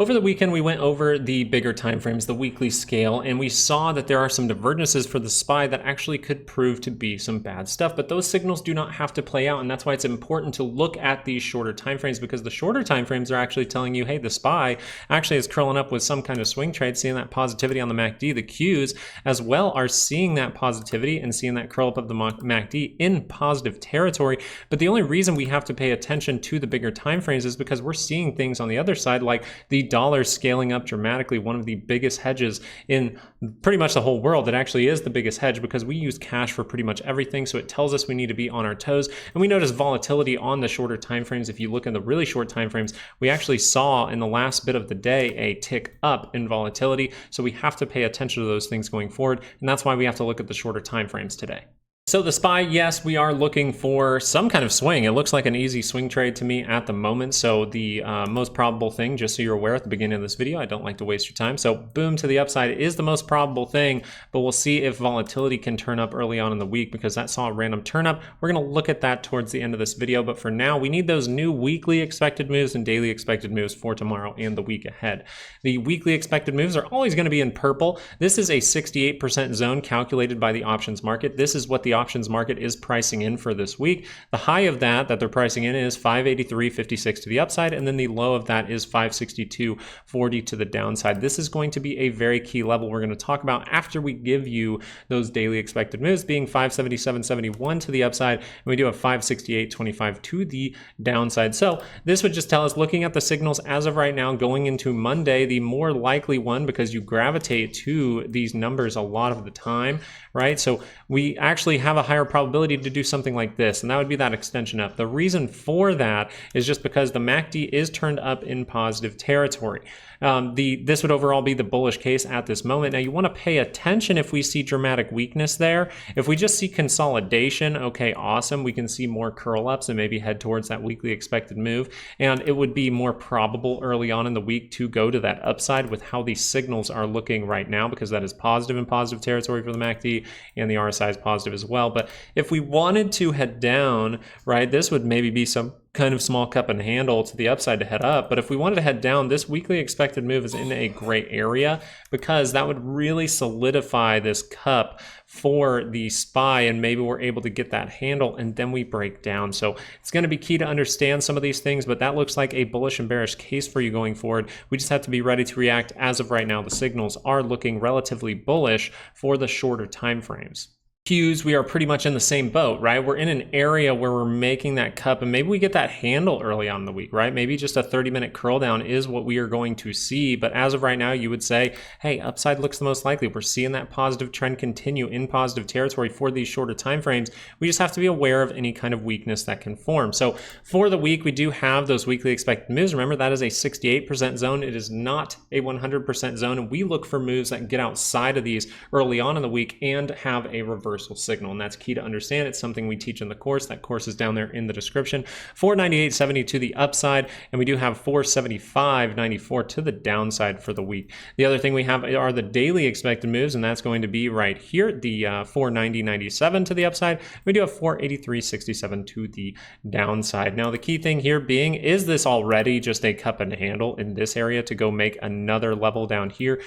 Over the weekend, we went over the bigger timeframes, the weekly scale, and we saw that there are some divergences for the SPY that actually could prove to be some bad stuff, but those signals do not have to play out, and that's why it's important to look at these shorter timeframes, because the shorter timeframes are actually telling you, hey, the SPY actually is curling up with some kind of swing trade, seeing that positivity on the MACD. The Qs as well are seeing that positivity and seeing that curl up of the MACD in positive territory, but the only reason we have to pay attention to the bigger timeframes is because we're seeing things on the other side, like the dollar scaling up dramatically, one of the biggest hedges in pretty much the whole world. It actually is the biggest hedge because we use cash for pretty much everything, so it tells us we need to be on our toes. And we notice volatility on the shorter time frames. If you look in the really short time frames, we actually saw in the last bit of the day a tick up in volatility, so we have to pay attention to those things going forward, and that's why we have to look at the shorter time frames today. So the SPY, yes, we are looking for some kind of swing. It looks like an easy swing trade to me at the moment. So the most probable thing, just so you're aware at the beginning of this video, I don't like to waste your time. So boom to the upside is the most probable thing, but we'll see if volatility can turn up early on in the week because that saw a random turn up. We're gonna look at that towards the end of this video, but for now, we need those new weekly expected moves and daily expected moves for tomorrow and the week ahead. The weekly expected moves are always gonna be in purple. This is a 68% zone calculated by the options market. This is what the options market is pricing in for this week. The high of that they're pricing in is 583.56 to the upside, and then the low of that is 562.40 to the downside. This is going to be a very key level we're going to talk about after we give you those daily expected moves, being 577.71 to the upside, and we do have 568.25 to the downside. So this would just tell us, looking at the signals as of right now going into Monday, the more likely one, because you gravitate to these numbers a lot of the time, right? So we actually have a higher probability to do something like this, and that would be that extension up. The reason for that is just because the MACD is turned up in positive territory. This would overall be the bullish case at this moment. Now you want to pay attention if we see dramatic weakness there. If we just see consolidation, okay, awesome. We can see more curl ups and maybe head towards that weekly expected move. And it would be more probable early on in the week to go to that upside with how these signals are looking right now, because that is positive in positive territory for the MACD, and the RSI is positive as well. But if we wanted to head down, right, this would maybe be some kind of small cup and handle to the upside to head up. But if we wanted to head down, this weekly expected move is in a gray area, because that would really solidify this cup for the SPY, and maybe we're able to get that handle and then we break down. So it's going to be key to understand some of these things, but that looks like a bullish and bearish case for you going forward. We just have to be ready to react. As of right now, the signals are looking relatively bullish for the shorter time frames. Qs, we are pretty much in the same boat, right? We're in an area where we're making that cup, and maybe we get that handle early on in the week, right? Maybe just a 30-minute curl down is what we are going to see. But as of right now, you would say, hey, upside looks the most likely. We're seeing that positive trend continue in positive territory for these shorter time frames. We just have to be aware of any kind of weakness that can form. So for the week, we do have those weekly expected moves. Remember, that is a 68% zone. It is not a 100% zone, and we look for moves that get outside of these early on in the week and have a reversal signal, and that's key to understand. It's something we teach in the course. That course is down there in the description. 498.70 to the upside, and we do have 475.94 to the downside for the week. The other thing we have are the daily expected moves, and that's going to be right here, the 490.97 to the upside. We do have 483.67 to the downside. Now the key thing here being, is this already just a cup and handle in this area to go make another level down here?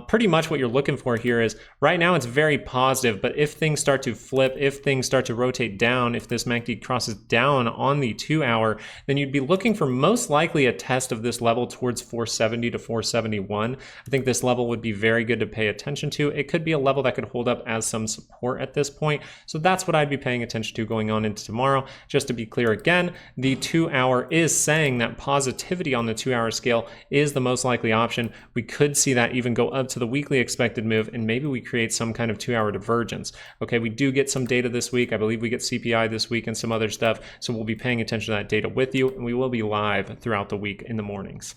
Pretty much what you're looking for here is, right now it's very positive, but if things start to flip, if things start to rotate down, if this MACD crosses down on the 2 hour, then you'd be looking for most likely a test of this level towards 470 to 471. I think this level would be very good to pay attention to. It could be a level that could hold up as some support at this point. So that's what I'd be paying attention to going on into tomorrow. Just to be clear again, the 2 hour is saying that positivity on the 2 hour scale is the most likely option. We could see that even go up to the weekly expected move, and maybe we create some kind of 2 hour divergence. Okay, we do get some data this week. I believe we get CPI this week and some other stuff. So we'll be paying attention to that data with you, and we will be live throughout the week in the mornings.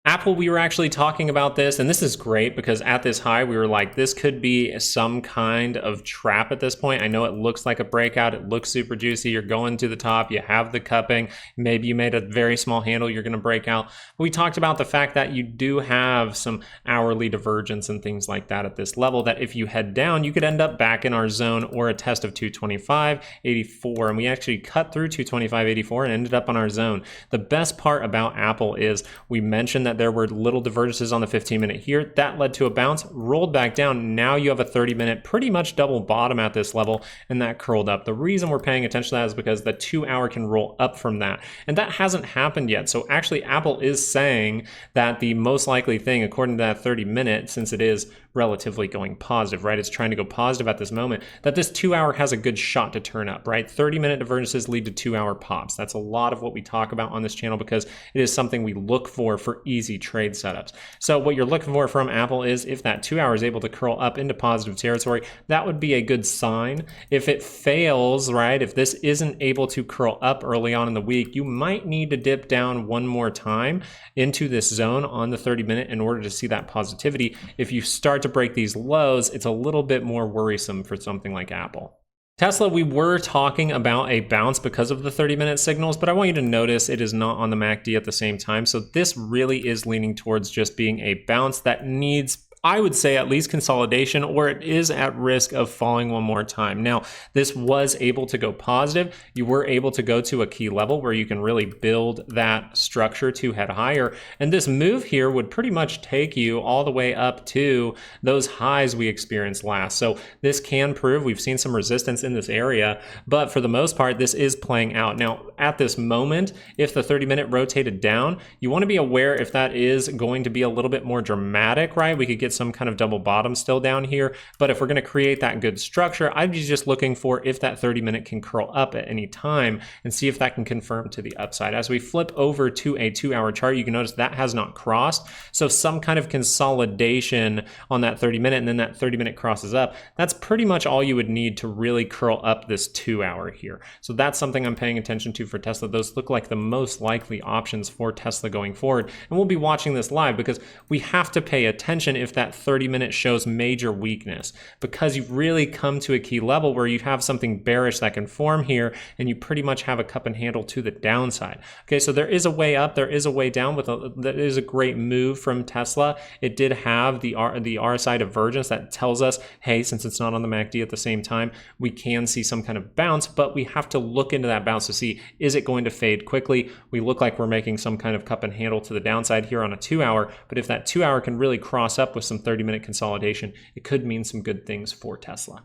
Apple, we were actually talking about this, and this is great because at this high, we were like, this could be some kind of trap at this point. I know it looks like a breakout. It looks super juicy. You're going to the top. You have the cupping. Maybe you made a very small handle. You're going to break out. But we talked about the fact that you do have some hourly divergence and things like that at this level, that if you head down, you could end up back in our zone or a test of 225.84. And we actually cut through 225.84 and ended up on our zone. The best part about Apple is we mentioned that that there were little divergences on the 15-minute here. That led to a bounce, rolled back down. Now you have a 30-minute pretty much double bottom at this level, and that curled up. The reason we're paying attention to that is because the 2-hour can roll up from that, and that hasn't happened yet. So actually Apple is saying that the most likely thing, according to that 30-minute, since it is relatively going positive, right? It's trying to go positive at this moment, that this 2-hour has a good shot to turn up, right? 30-minute divergences lead to 2-hour pops. That's a lot of what we talk about on this channel because it is something we look for easy trade setups. So what you're looking for from Apple is if that 2-hour is able to curl up into positive territory, that would be a good sign. If it fails, right, if this isn't able to curl up early on in the week, you might need to dip down one more time into this zone on the 30-minute in order to see that positivity. If you start to break these lows, it's a little bit more worrisome for something like Apple. Tesla, we were talking about a bounce because of the 30-minute signals, but I want you to notice it is not on the MACD at the same time. So this really is leaning towards just being a bounce that needs, I would say, at least consolidation, or it is at risk of falling one more time. Now, this was able to go positive. You were able to go to a key level where you can really build that structure to head higher. And this move here would pretty much take you all the way up to those highs we experienced last. So this can prove we've seen some resistance in this area, but for the most part, this is playing out. Now, at this moment, if the 30-minute rotated down, you want to be aware if that is going to be a little bit more dramatic, right? We could get some kind of double bottom still down here, but if we're going to create that good structure, I'd be just looking for if that 30-minute can curl up at any time and see if that can confirm to the upside. As we flip over to a 2-hour chart, you can notice that has not crossed, so some kind of consolidation on that 30-minute, and then that 30-minute crosses up. That's pretty much all you would need to really curl up this 2-hour here. So that's something I'm paying attention to for Tesla. Those look like the most likely options for Tesla going forward, and we'll be watching this live because we have to pay attention if that 30-minute shows major weakness, because you've really come to a key level where you have something bearish that can form here, and you pretty much have a cup and handle to the downside. Okay, so there is a way up, there is a way down, that is a great move from Tesla. It did have the RSI divergence that tells us, hey, since it's not on the MACD at the same time, we can see some kind of bounce, but we have to look into that bounce to see, is it going to fade quickly? We look like we're making some kind of cup and handle to the downside here on a 2-hour, but if that 2-hour can really cross up with some 30-minute consolidation, it could mean some good things for Tesla.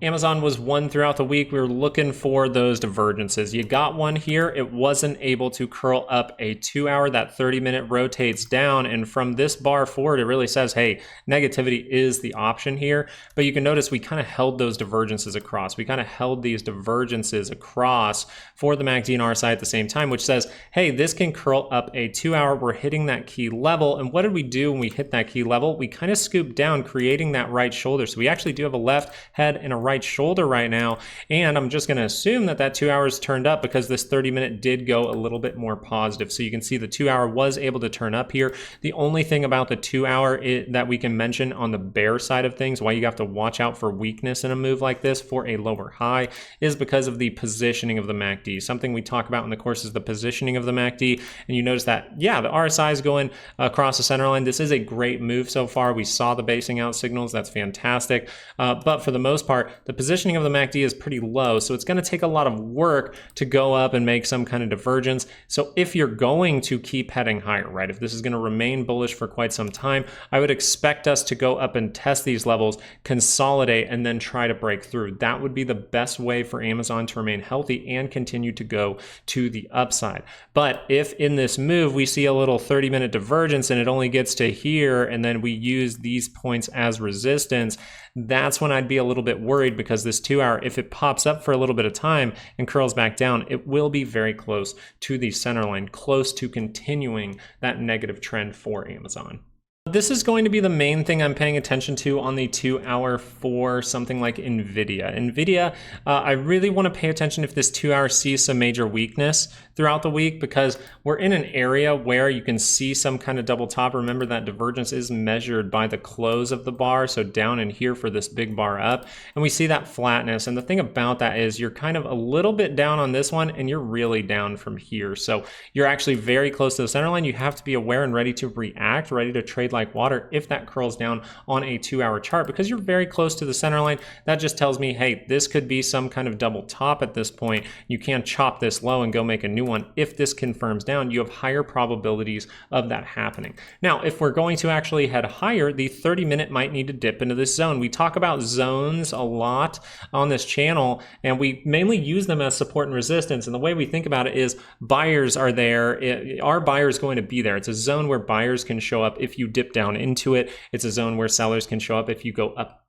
Amazon was one throughout the week. We were looking for those divergences. You got one here. It wasn't able to curl up a 2-hour. That 30-minute rotates down, and from this bar forward, it really says, hey, negativity is the option here. But you can notice we kind of held those divergences across. We kind of held these divergences across for the MACD and RSI at the same time, which says, hey, this can curl up a 2-hour. We're hitting that key level. And what did we do when we hit that key level? We kind of scooped down, creating that right shoulder. So we actually do have a left head and a right shoulder right now, and I'm just going to assume that that 2 hours turned up because this 30-minute did go a little bit more positive. So you can see the 2-hour was able to turn up here. The only thing about the 2-hour that we can mention on the bear side of things, why you have to watch out for weakness in a move like this for a lower high, is because of the positioning of the MACD. Something we talk about in the course is the positioning of the MACD, and you notice that, yeah, the RSI is going across the center line. This is a great move so far. We saw the basing out signals. That's fantastic. But for the most part, the positioning of the MACD is pretty low, so it's going to take a lot of work to go up and make some kind of divergence. So if you're going to keep heading higher, right, if this is going to remain bullish for quite some time, I would expect us to go up and test these levels, consolidate, and then try to break through. That would be the best way for Amazon to remain healthy and continue to go to the upside. But if in this move we see a little 30-minute divergence and it only gets to here, and then we use these points as resistance, that's when I'd be a little bit worried, because this 2-hour, if it pops up for a little bit of time and curls back down, it will be very close to the center line, close to continuing that negative trend for Amazon. This is going to be the main thing I'm paying attention to on the 2-hour for something like NVDA. NVDA, I really want to pay attention if this 2-hour sees some major weakness throughout the week, because we're in an area where you can see some kind of double top. Remember that divergence is measured by the close of the bar, so down in here for this big bar up, and we see that flatness. And the thing about that is you're kind of a little bit down on this one, and you're really down from here. So you're actually very close to the center line. You have to be aware and ready to react, ready to trade like water if that curls down on a 2-hour chart, because you're very close to the center line. That just tells me, hey, this could be some kind of double top at this point. You can chop this low and go make a new one. If this confirms down, you have higher probabilities of that happening. Now, if we're going to actually head higher, the 30-minute might need to dip into this zone. We talk about zones a lot on this channel, and we mainly use them as support and resistance. And the way we think about it is buyers are there. Are buyers going to be there? It's a zone where buyers can show up if you dip down into it. It's a zone where sellers can show up if you go up,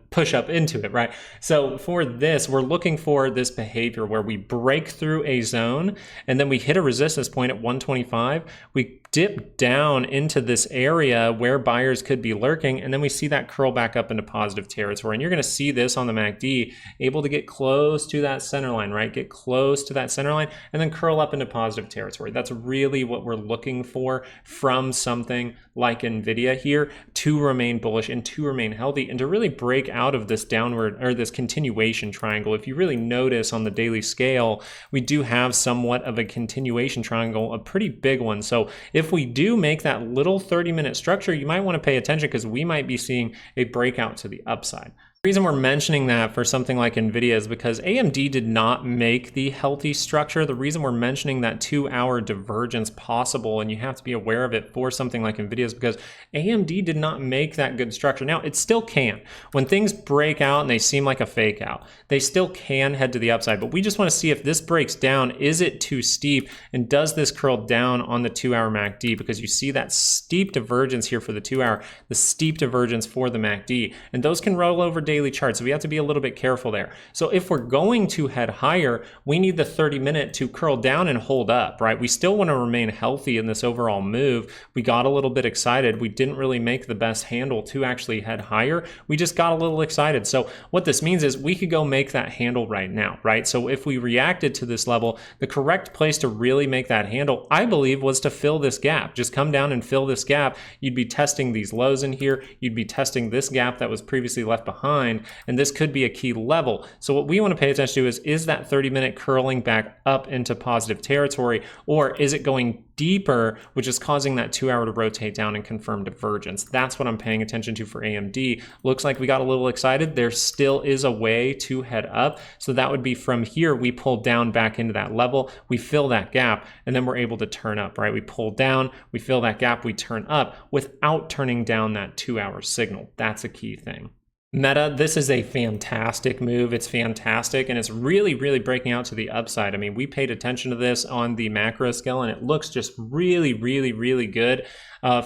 push up into it, right? So for this, we're looking for this behavior where we break through a zone and then we hit a resistance point at 125. We dip down into this area where buyers could be lurking, and then we see that curl back up into positive territory. And you're going to see this on the MACD, able to get close to that center line, right? Get close to that center line and then curl up into positive territory. That's really what we're looking for from something like NVIDIA here, to remain bullish and to remain healthy and to really break out of this downward or this continuation triangle. If you really notice on the daily scale, we do have somewhat of a continuation triangle, a pretty big one. So if we do make that little 30-minute structure, you might want to pay attention because we might be seeing a breakout to the upside. The reason we're mentioning that for something like NVIDIA is because AMD did not make the healthy structure. The reason we're mentioning that 2-hour divergence possible, and you have to be aware of it for something like NVIDIA, is because AMD did not make that good structure. Now, it still can. When things break out and they seem like a fake out, they still can head to the upside. But we just want to see if this breaks down, is it too steep? And does this curl down on the 2-hour MACD? Because you see that steep divergence here for the 2-hour, the steep divergence for the MACD. And those can roll over daily charts, so we have to be a little bit careful there. So if we're going to head higher, we need the 30-minute to curl down and hold up, right? We still want to remain healthy in this overall move. We got a little bit excited. We didn't really make the best handle to actually head higher. We just got a little excited. So what this means is we could go make that handle right now, right? So if we reacted to this level, the correct place to really make that handle, I believe, was to fill this gap. Just come down and fill this gap. You'd be testing these lows in here. You'd be testing this gap that was previously left behind, and this could be a key level. So what we want to pay attention to is that 30-minute curling back up into positive territory, or is it going deeper, which is causing that 2-hour to rotate down and confirm divergence? That's what I'm paying attention to for AMD. Looks like we got a little excited. There still is a way to head up. So that would be from here, we pull down back into that level, we fill that gap, and then we're able to turn up, right? We pull down, we fill that gap, we turn up without turning down that 2-hour signal. That's a key thing. Meta, this is a fantastic move. It's fantastic, and it's really, really breaking out to the upside. I mean, we paid attention to this on the macro scale, and it looks just really, really, really good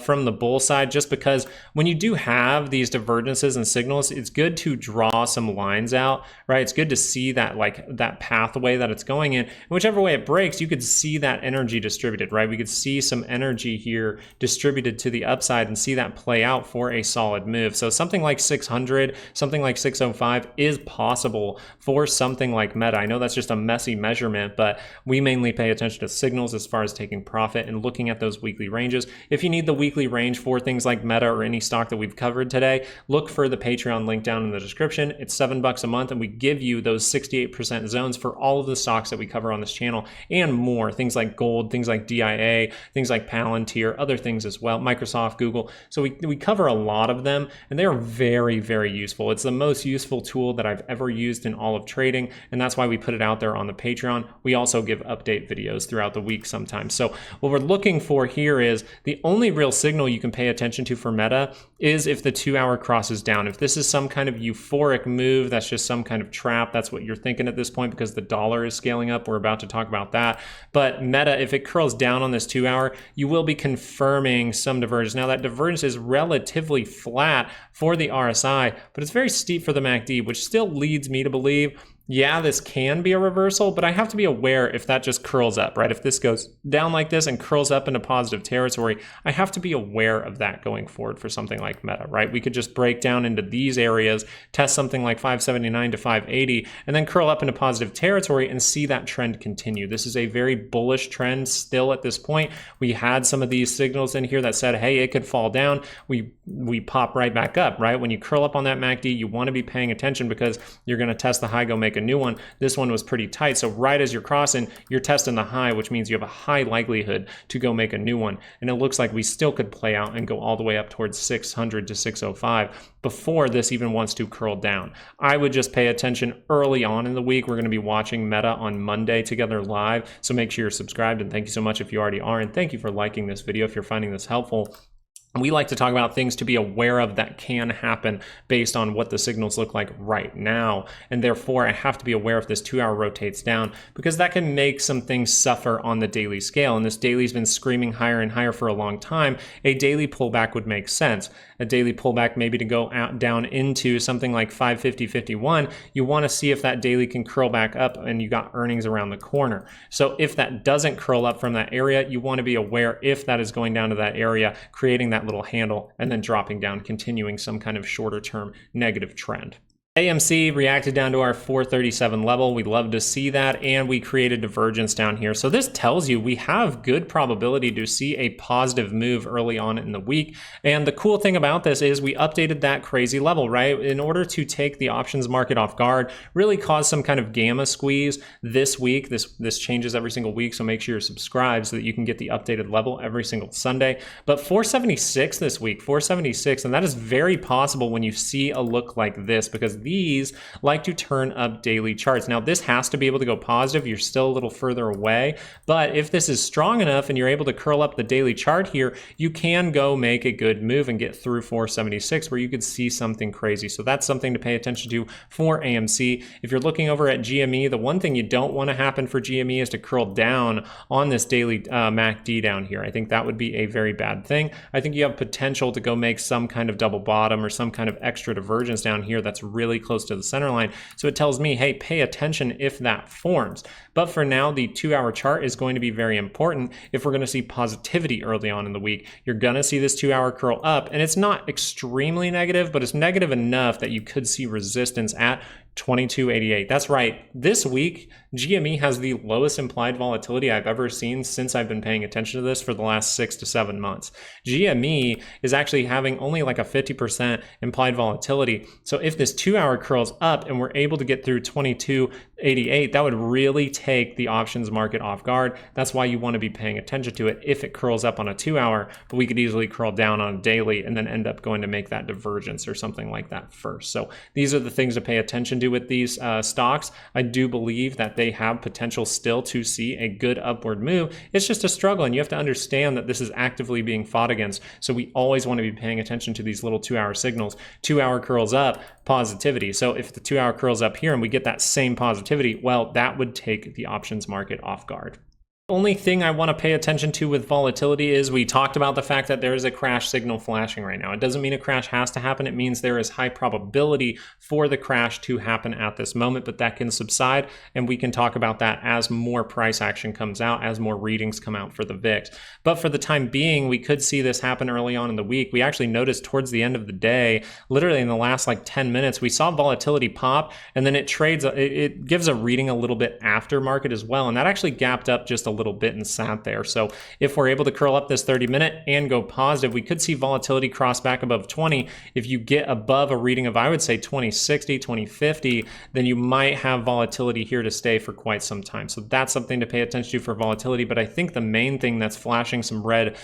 from the bull side, just because when you do have these divergences and signals, it's good to draw some lines out, right? It's good to see that, like, that pathway that it's going in. And whichever way it breaks, you could see that energy distributed, right? We could see some energy here distributed to the upside and see that play out for a solid move. So something like 600, something like 605 is possible for something like Meta. I know that's just a messy measurement, but we mainly pay attention to signals as far as taking profit and looking at those weekly ranges. If you need the weekly range for things like Meta or any stock that we've covered today, look for the Patreon link down in the description. It's $7 a month, and we give you those 68% zones for all of the stocks that we cover on this channel and more. Things like gold, things like DIA, things like Palantir, other things as well, Microsoft, Google. So we cover a lot of them, and they are very, very useful. It's the most useful tool that I've ever used in all of trading, and that's why we put it out there on the Patreon. We also give update videos throughout the week sometimes. So what we're looking for here is the only real signal you can pay attention to for Meta is if the 2-hour crosses down. If this is some kind of euphoric move, that's just some kind of trap. That's what you're thinking at this point because the dollar is scaling up. We're about to talk about that. But Meta, if it curls down on this 2-hour, you will be confirming some divergence. Now that divergence is relatively flat for the RSI, but it's very steep for the MACD, which still leads me to believe, yeah, this can be a reversal, but I have to be aware if that just curls up, right? If this goes down like this and curls up into positive territory, I have to be aware of that going forward for something like Meta, right? We could just break down into these areas, test something like 579 to 580, and then curl up into positive territory and see that trend continue. This is a very bullish trend still at this point. We had some of these signals in here that said, hey, it could fall down. We pop right back up, right? When you curl up on that MACD, you want to be paying attention because you're going to test the high, go make make a new one. This one was pretty tight. So right as you're crossing, you're testing the high, which means you have a high likelihood to go make a new one. And it looks like we still could play out and go all the way up towards 600 to 605 before this even wants to curl down. I would just pay attention early on in the week. We're going to be watching Meta on Monday together live. So make sure you're subscribed, and thank you so much if you already are. And thank you for liking this video if you're finding this helpful. We like to talk about things to be aware of that can happen based on what the signals look like right now. And therefore, I have to be aware if this 2-hour rotates down, because that can make some things suffer on the daily scale. And this daily's been screaming higher and higher for a long time. A daily pullback would make sense. A daily pullback maybe to go out down into something like 550.51. You want to see if that daily can curl back up and you got earnings around the corner. So if that doesn't curl up from that area, you want to be aware if that is going down to that area, creating that little handle and then dropping down, continuing some kind of shorter term negative trend. AMC reacted down to our 437 level. We love to see that, and we created divergence down here. So this tells you we have good probability to see a positive move early on in the week. And the cool thing about this is we updated that crazy level, right? In order to take the options market off guard, really cause some kind of gamma squeeze this week. This changes every single week, so make sure you're subscribed so that you can get the updated level every single Sunday. But 476 this week, 476, and that is very possible when you see a look like this, because these like to turn up daily charts. Now, this has to be able to go positive. You're still a little further away, but if this is strong enough and you're able to curl up the daily chart here, you can go make a good move and get through 476 where you could see something crazy. So that's something to pay attention to for AMC. If you're looking over at GME, the one thing you don't want to happen for GME is to curl down on this daily MACD down here. I think that would be a very bad thing. I think you have potential to go make some kind of double bottom or some kind of extra divergence down here that's really close to the center line. So it tells me, hey, pay attention if that forms. But for now, the 2-hour chart is going to be very important if we're going to see positivity early on in the week. You're going to see this 2-hour curl up, and it's not extremely negative, but it's negative enough that you could see resistance at 2288. That's right. This week, GME has the lowest implied volatility I've ever seen since I've been paying attention to this for the last 6 to 7 months. GME is actually having only like a 50% implied volatility. So if this 2-hour curls up and we're able to get through 2288, that would really take the options market off guard. That's why you want to be paying attention to it if it curls up on a 2-hour, but we could easily curl down on a daily and then end up going to make that divergence or something like that first. So these are the things to pay attention to with these stocks. I do believe that they have potential still to see a good upward move. It's just a struggle, and you have to understand that this is actively being fought against. So we always want to be paying attention to these little 2-hour signals. 2-hour curls up, positivity. So if the 2-hour curls up here and we get that same positivity, well, that would take the options market off guard. Only thing I want to pay attention to with volatility is we talked about the fact that there is a crash signal flashing right now. It doesn't mean a crash has to happen. It means there is high probability for the crash to happen at this moment, but that can subside, and we can talk about that as more price action comes out, as more readings come out for the VIX. But for the time being, we could see this happen early on in the week. We actually noticed towards the end of the day, literally in the last like 10 minutes, we saw volatility pop, and then it trades, it gives a reading a little bit after market as well, and that actually gapped up just a little bit and sat there. So if we're able to curl up this 30-minute and go positive, we could see volatility cross back above 20. If you get above a reading of, I would say 2060, 2050, then you might have volatility here to stay for quite some time. So that's something to pay attention to for volatility. But I think the main thing that's flashing some red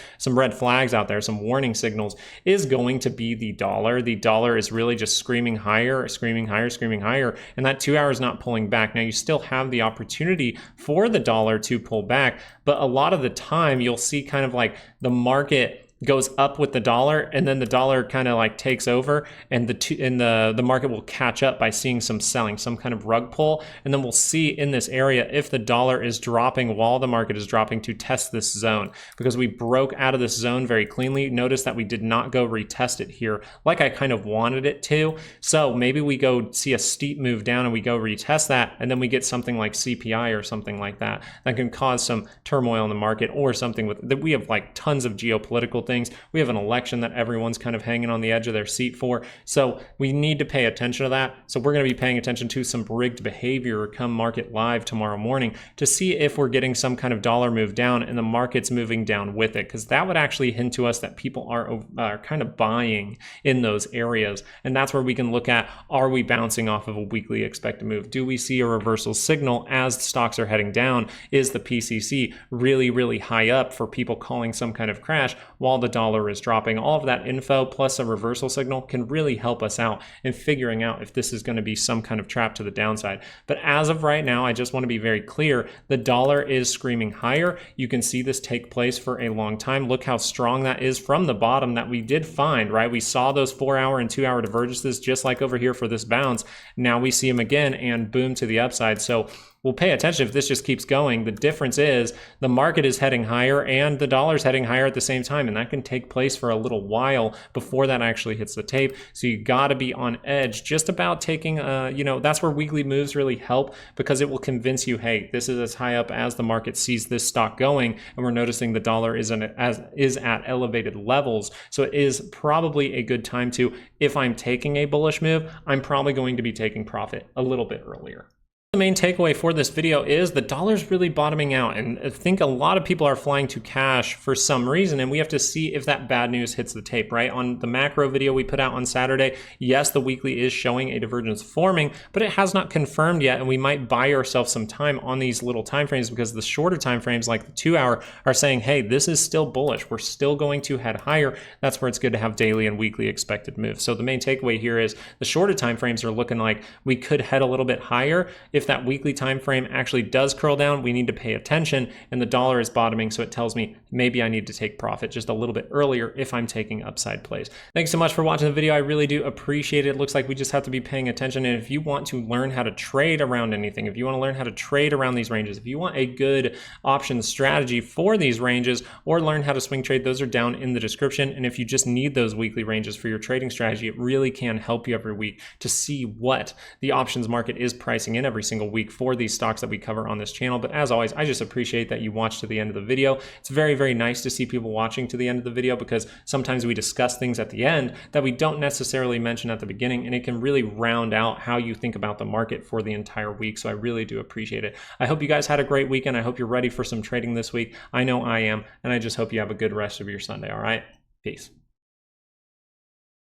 flags out there, some warning signals, is going to be the dollar. The dollar is really just screaming higher, screaming higher, screaming higher, and that 2 hours not pulling back. Now you still have the opportunity for the dollar to pull back, but a lot of the time you'll see kind of like the market goes up with the dollar, and then the dollar kind of like takes over, and the market will catch up by seeing some selling, some kind of rug pull, and then we'll see in this area if the dollar is dropping while the market is dropping to test this zone, because we broke out of this zone very cleanly. Notice that we did not go retest it here like I kind of wanted it to. So maybe we go see a steep move down and we go retest that, and then we get something like CPI or something like that that can cause some turmoil in the market, or something with that. We have like tons of geopolitical things things. We have an election that everyone's kind of hanging on the edge of their seat for. So we need to pay attention to that. So we're going to be paying attention to some rigged behavior come market live tomorrow morning to see if we're getting some kind of dollar move down and the market's moving down with it, because that would actually hint to us that people are kind of buying in those areas. And that's where we can look at, are we bouncing off of a weekly expected move? Do we see a reversal signal as stocks are heading down? Is the PCC really, really high up for people calling some kind of crash while the dollar is dropping? All of that info plus a reversal signal can really help us out in figuring out if this is going to be some kind of trap to the downside. But as of right now, I just want to be very clear, the dollar is screaming higher. You can see this take place for a long time. Look how strong that is from the bottom that we did find, right? We saw those 4-hour and 2-hour divergences just like over here for this bounce. Now we see them again and boom to the upside. So we'll pay attention if this just keeps going. The difference is the market is heading higher and the dollar's heading higher at the same time, and that can take place for a little while before that actually hits the tape. So you got to be on edge just about taking, that's where weekly moves really help, because it will convince you, hey, this is as high up as the market sees this stock going, and we're noticing the dollar is at elevated levels. So it is probably a good time to, if I'm taking a bullish move, I'm probably going to be taking profit a little bit earlier. The main takeaway for this video is the dollar's really bottoming out, and I think a lot of people are flying to cash for some reason, and we have to see if that bad news hits the tape, right? On the macro video we put out on Saturday, yes, the weekly is showing a divergence forming, but it has not confirmed yet, and we might buy ourselves some time on these little time frames, because the shorter time frames like the 2-hour are saying, hey, this is still bullish. We're still going to head higher. That's where it's good to have daily and weekly expected moves. So the main takeaway here is the shorter time frames are looking like we could head a little bit higher. If that weekly time frame actually does curl down, we need to pay attention, and the dollar is bottoming, so it tells me maybe I need to take profit just a little bit earlier if I'm taking upside plays. Thanks so much for watching the video. I really do appreciate it. It looks like we just have to be paying attention, and if you want to learn how to trade around anything, if you want to learn how to trade around these ranges, if you want a good option strategy for these ranges, or learn how to swing trade, those are down in the description. And if you just need those weekly ranges for your trading strategy, it really can help you every week to see what the options market is pricing in every single week for these stocks that we cover on this channel. But as always, I just appreciate that you watched to the end of the video. It's very, very nice to see people watching to the end of the video, because sometimes we discuss things at the end that we don't necessarily mention at the beginning, and it can really round out how you think about the market for the entire week. So I really do appreciate it. I hope you guys had a great weekend. I hope you're ready for some trading this week. I know I am, and I just hope you have a good rest of your Sunday. All right, peace.